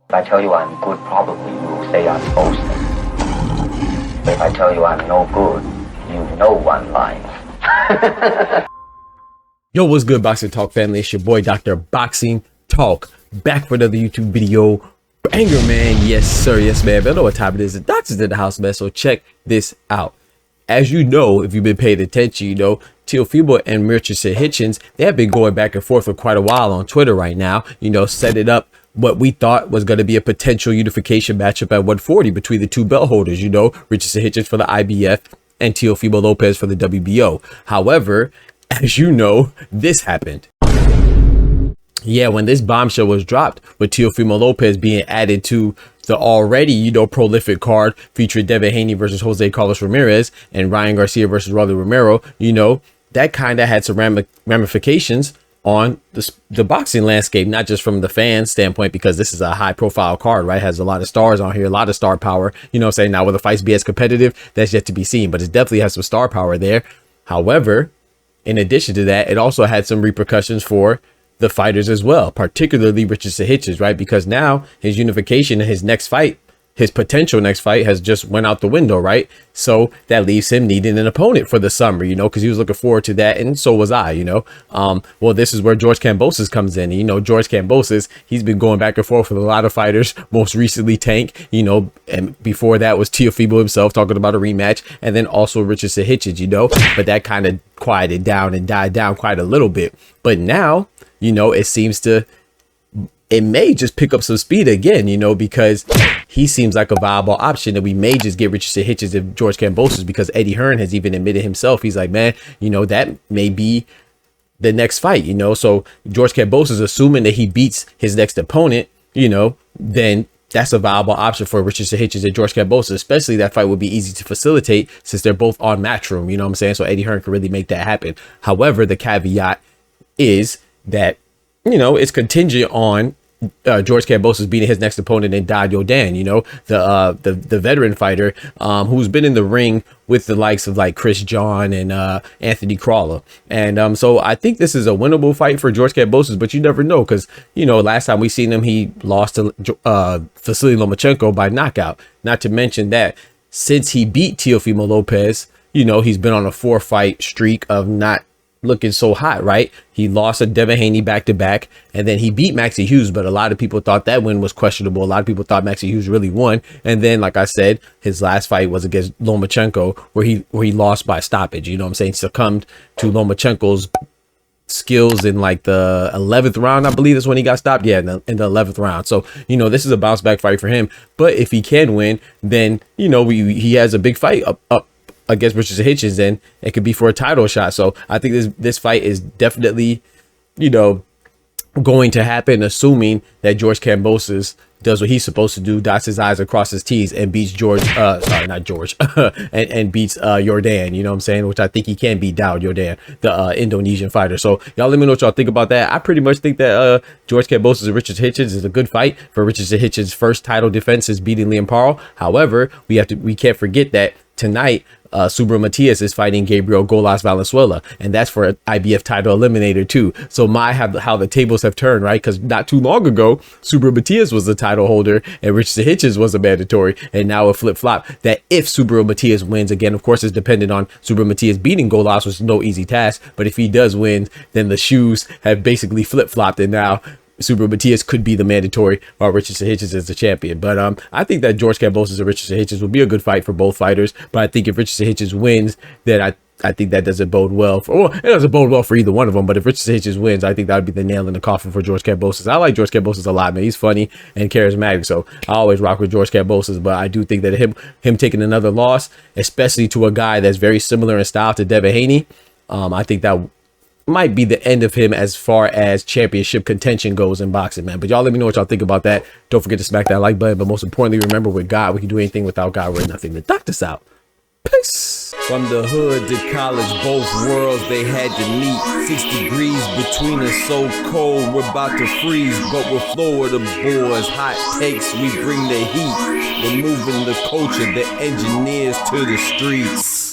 If I tell you I'm good, probably you will say I'm boasting. But if I tell you I'm no good, you know I'm lying. Yo, what's good, Boxing Talk family? It's your boy, Dr. Boxing Talk, back for another YouTube video. Anger, man. Yes, sir. Yes, man. But I know what time it is. The doctor's in the house, man. So check this out. As you know, if you've been paying attention, you know, Teofimo and Richardson Hitchins, they have been going back and forth for quite a while on Twitter right now, you know, setting up what we thought was going to be a potential unification matchup at 140 between the two belt holders, you know, Richardson Hitchins for the IBF and Teofimo Lopez for the WBO. However, as you know, this happened. Yeah, when this bombshell was dropped with Teofimo Lopez being added to the already, you know, prolific card featuring Devin Haney versus Jose Carlos Ramirez and Ryan Garcia versus Rolly Romero, you know, that kind of had some ramifications on the boxing landscape, not just from the fan standpoint, because this is a high profile card, right? Has a lot of stars on here, a lot of star power, you know what I'm saying? Now, will the fights be as competitive? That's yet to be seen, but it definitely has some star power there. However, in addition to that, it also had some repercussions for the fighters as well, particularly Richardson Hitchins, right? Because now his unification and his next fight, his potential next fight, has just went out the window, right? So that leaves him needing an opponent for the summer, you know, because he was looking forward to that, and so was I, you know. Well, this is where George Kambosos comes in. And, you know, George Kambosos, he's been going back and forth with a lot of fighters, most recently Tank, you know, and before that was Teofimo himself talking about a rematch, and then also Richardson Hitchins, you know, but that kind of quieted down and died down quite a little bit. But now, you know, it seems to, it may just pick up some speed again, you know, because he seems like a viable option, and we may just get Richardson Hitchins and George Kambosos, because Eddie Hearn has even admitted himself, he's like, man, you know, that may be the next fight, you know. So George Kambosos, assuming that he beats his next opponent, you know, then that's a viable option for Richardson Hitchins and George Kambosos, especially that fight would be easy to facilitate since they're both on Matchroom, you know what I'm saying? So Eddie Hearn can really make that happen. However, the caveat is that, you know, it's contingent on George Kambosos beating his next opponent in Dad Yodan, you know, the veteran fighter who's been in the ring with the likes of like Chris John and Anthony Crawler. And so I think this is a winnable fight for George Kambosos, but you never know, because, you know, last time we seen him, he lost to Vasily Lomachenko by knockout. Not to mention that since he beat Teofimo Lopez, you know, he's been on a 4-fight streak of not looking so hot, right? He lost to Devin Haney back-to-back, and then he beat Maxie Hughes, but a lot of people thought that win was questionable. A lot of people thought Maxie Hughes really won. And then, like I said, his last fight was against Lomachenko, where he lost by stoppage, you know what I'm saying? Succumbed to Lomachenko's skills in like the 11th round, I believe is when he got stopped. Yeah, in the 11th round. So, you know, this is a bounce back fight for him. But if he can win, then, you know, he has a big fight up against Richardson Hitchins, and it could be for a title shot. So I think this fight is definitely, you know, going to happen, assuming that George Kambosos does what he's supposed to do, dots his I's across his T's, and beats and beats Yordan, you know what I'm saying? Which I think he can beat Daud Yordan, the Indonesian fighter. So y'all let me know what y'all think about that. I pretty much think that George Kambosos and Richardson Hitchins is a good fight for Richardson Hitchins' first title defense is beating Liam Parle. However, we can't forget that tonight Subra Matias is fighting Gabriel Golas Valenzuela, and that's for an IBF title eliminator too. So how the tables have turned, right? Because not too long ago, Subra Matias was the title holder and Richardson Hitchins was a mandatory, and now a flip-flop that if Subra Matias wins, again, of course, it's dependent on Subra Matias beating Golas, which is no easy task, but if he does win, then the shoes have basically flip-flopped, and now Subra Matias could be the mandatory while Richardson Hitchins is the champion. But I think that George Kambosos and Richardson Hitchins will be a good fight for both fighters. But I think if Richardson Hitchins wins, then I think that doesn't bode well for, well, it doesn't bode well for either one of them. But if Richardson Hitchins wins, I think that would be the nail in the coffin for George Kambosos. I like George Kambosos a lot, man. He's funny and charismatic, so I always rock with George Kambosos. But I do think that him taking another loss, especially to a guy that's very similar in style to Devin Haney, I think that might be the end of him as far as championship contention goes in boxing, man. But y'all let me know what y'all think about that. Don't forget to smack that like button. But most importantly, remember, with God, we can do anything. Without God, we're nothing. The doctor's out. Peace. From the hood to college, both worlds they had to meet. 6 degrees between us, so cold we're about to freeze. But we're Florida boys, hot takes, we bring the heat. We're moving the culture, the engineers to the streets.